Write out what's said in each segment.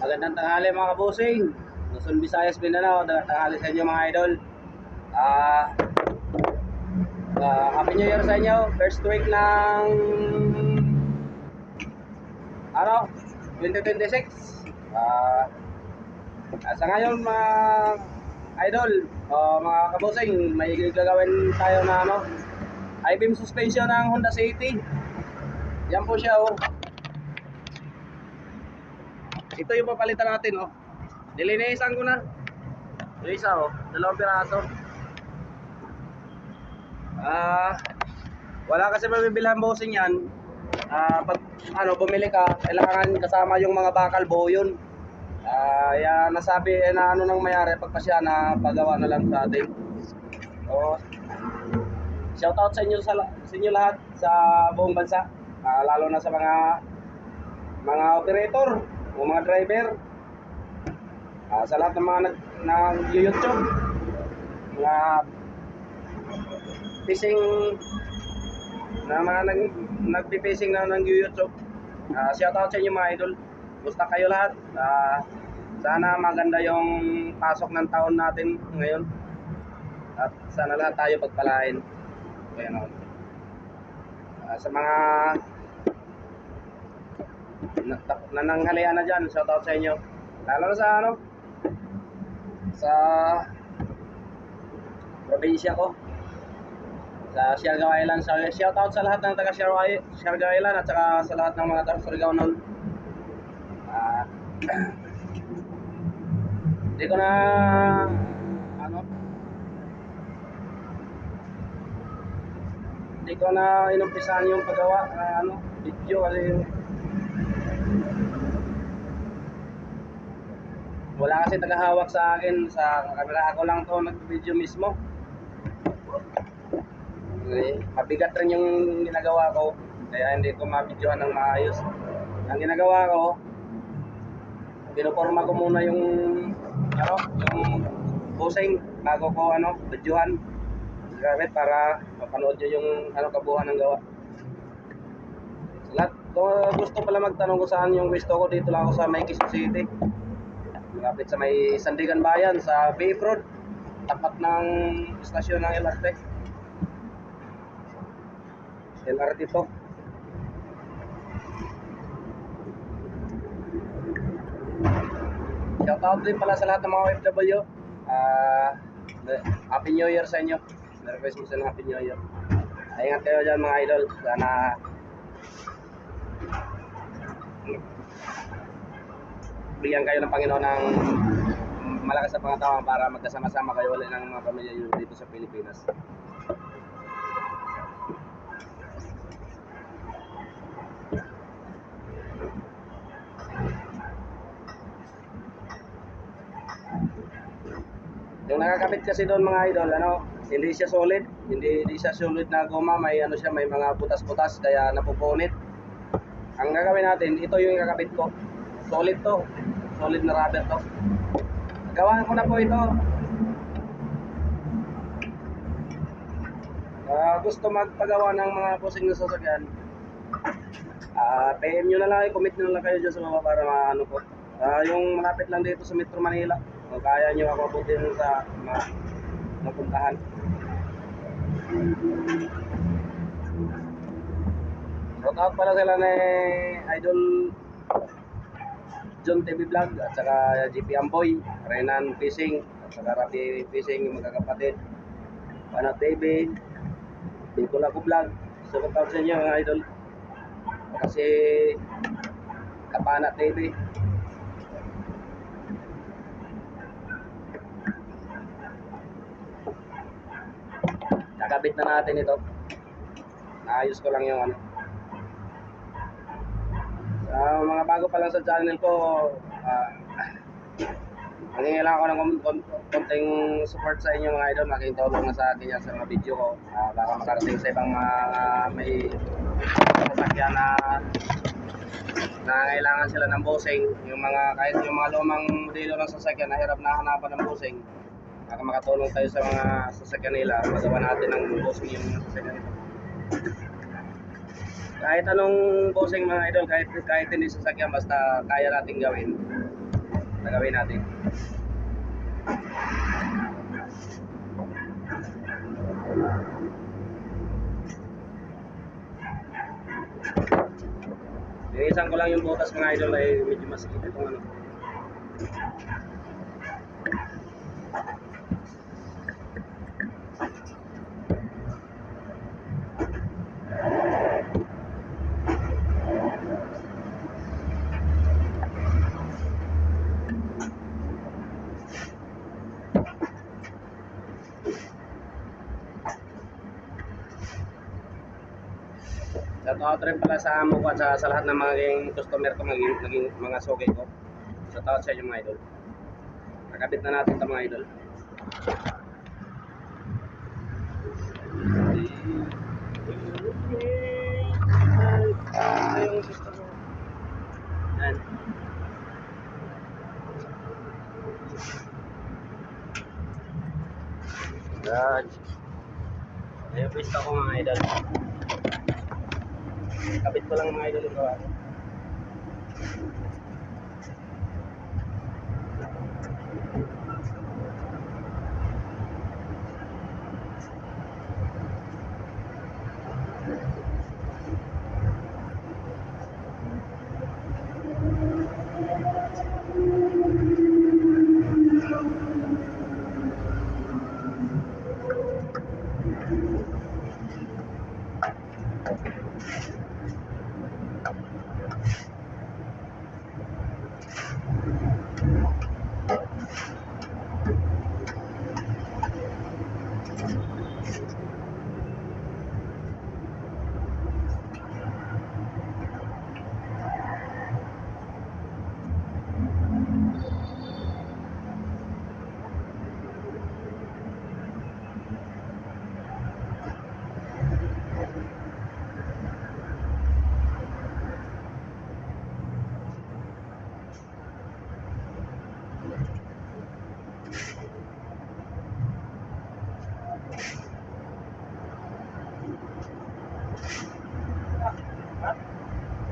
Magandang tanghali mga kabusing. Luzon, Visayas, Mindanao. Magandang tanghali sa inyo mga idol. Ah, Happy New Year sa inyo. First week ng 2026. Sa ngayon mga idol, mga kabusing, may gagawin tayo na I-beam suspension ng Honda City. Yan po siya Ito yung papalitan natin Nilinisan ko na. Yung isa dalawang piraso. Wala kasi mabibilhan bossing yan. Pag bumili ka, kailangan kasama yung mga bakal buo yun. Kaya nasabi na nang mayari pagpasya na pagawa na lang sa atin. Shout out sa inyo lahat sa buong bansa. Lalo na sa mga operator o mga driver. Sa lahat ng mga nag-YouTube, mga fishing na mga nagpi-fishing na ng YouTube. Shout out sa inyo mga idol. Gusto kayo lahat. Sana maganda yung pasok ng taon natin ngayon. At sana lahat tayo pagpalain. Ayan, sa mga nananghalian na dyan, shout out sa inyo. Lalo na sa probinsya ko, sa Siargao Island. Shout out sa lahat ng taga Siargao Island at saka sa lahat ng mga taga Surigao nun. Hindi ko na inumpisahan yung paggawa video kasi wala kasi tagahawak sa akin sa camera. Ako lang to nag-video mismo. Mabigat rin yung ginagawa ko kaya hindi ko ma-videohan ng maayos. Ang ginagawa ko, pinoporma ko muna yung busing bago ko videohan gamit para mapanood nyo yung kabuuan ng gawa. Lahat gusto pala magtanong kung saan yung gusto ko, dito lang ako sa May Quezon City, malapit sa may Sandigan Bayan sa Bay Road, tapat ng istasyon ng LRT to. Shout out din pala sa lahat ng mga OFW. Happy New Year sa inyo. Merry Christmas and Happy New Year. Ingat kayo dyan mga idol. Sana bigyan kayo ng Panginoon ng malakas na pangatawan para magkasama-sama kayo ulit ng mga pamilya nyo dito sa Pilipinas. Yung nakakabit kasi doon mga idol, hindi siya solid, hindi siya solid na goma, may may mga butas-butas kaya napupunit. Ang gagawin natin, ito yung ikakabit ko. Solid to, solid na rubber to. Gawaan ko na po ito. Gusto magpagawa ng mga pusing na sasakyan, PM nyo na lang, i-commit nyo na lang kayo dyan sa baba para maano po. Yung malapit lang dito sa Metro Manila, kung kaya nyo ako abutin sa napuntahan. Shout out pala sila ni Idol John TV Vlog at saka GP Amboy, Renan Fishing at saka Rafi Fishing, yung magkakapatid, Panat TV, Bicol Ako Vlog. Shout out sa inyo mga idol. Kasi Kapanat TV. Nakabit na natin ito. Naayos ko lang yung mga bago pa lang sa channel ko, nangingilangan ko ng konting support sa inyo mga idol. Making tulong na sa akin yan sa mga video ko. Baka makarating sa ibang may sasakyan na nangailangan sila ng busing. Kahit yung mga lumang modelo ng sasakyan na hirap na hanapan ng busing, baka makatulong tayo sa mga sasakyan nila. Magawa natin ng busing yung sasakyan nila. Kahit anong bossing mga idol, kahit hindi sasakyan, basta kaya nating gawin, gagawin natin. Linisan ko lang yung butas mga idol ay medyo masikip itong ano. Shout out rin pala sa amo ko at sa lahat ng mga customer ko, naging mga sogay ko. Shout out sa inyo mga idol. Nakabit na natin ito mga idol. Ito yung gusto mo. Yan. Yan. Ito yung pista ko mga idol. Kapit ko lang mga idol yung gawa.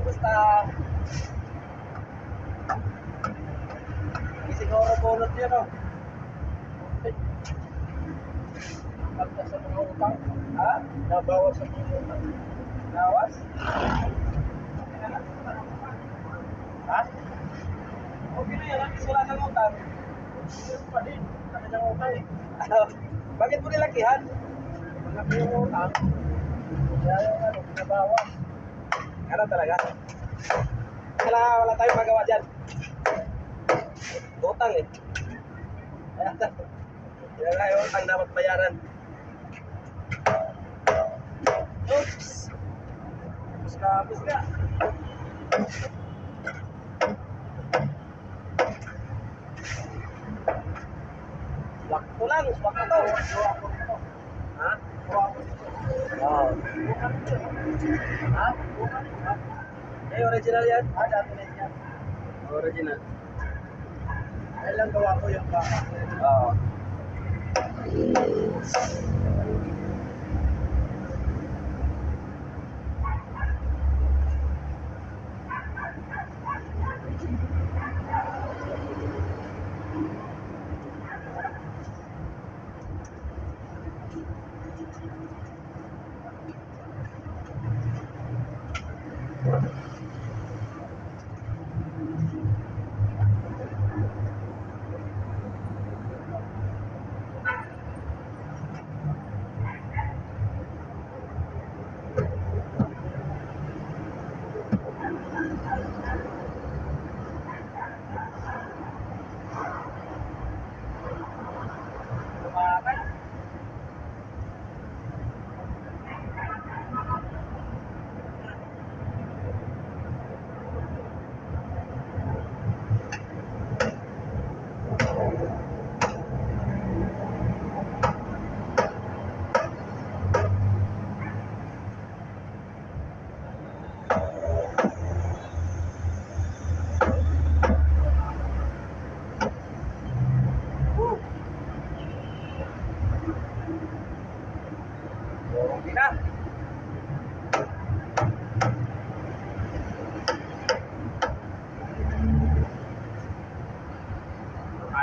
Basta siguro bunot yun o. Pagka sa mga utang, ha? Nabawas sa mga utang. Nawas? Ha? Okay na yan, kasi wala kang utang. Yun pa din, kami ng utang eh. Bakit mo nilakihan? Malaki yung utang. Kaya yung ano, nabawas. Ano talaga? Wala tayong magawa dyan. Utang eh. Yan nga yung utang dapat bayaran. Oops! Tapos ka. Swak ko lang, swak ko to. Ha? Wow. Ha? Eh, original yan? Ah, dati na yan. Original. Ay lang gawa ko yung baka. Oo.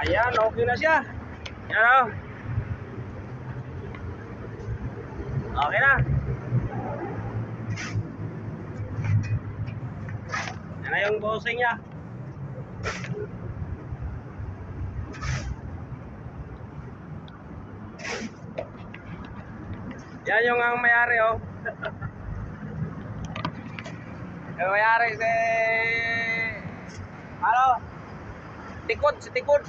Ayan, okay na siya. Yan o. Okay na. Yan na yung bossing niya. Yan yung ang mayari oh. Yung mayari si... Ano? Tikod, si Tikod.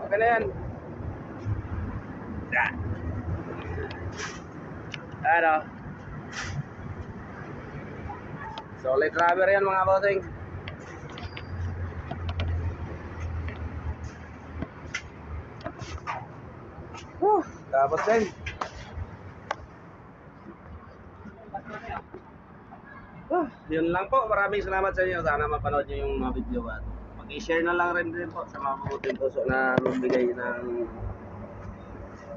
Okay na yan. Yan. Ano? Solid rubber yan mga bossing. Tapos din. Yun lang po. Maraming salamat sa inyo. Sana mapanood nyo yung mga video at mag-i-share na lang rin po sa mga mabuting puso na magbigay ng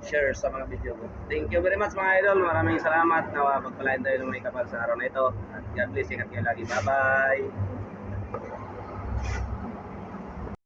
share sa mga video ko. Thank you very much mga idol. Maraming salamat na pagpalain tayo ng may kapal sa araw na ito. At God bless. Ingat kayo lagi. Bye-bye.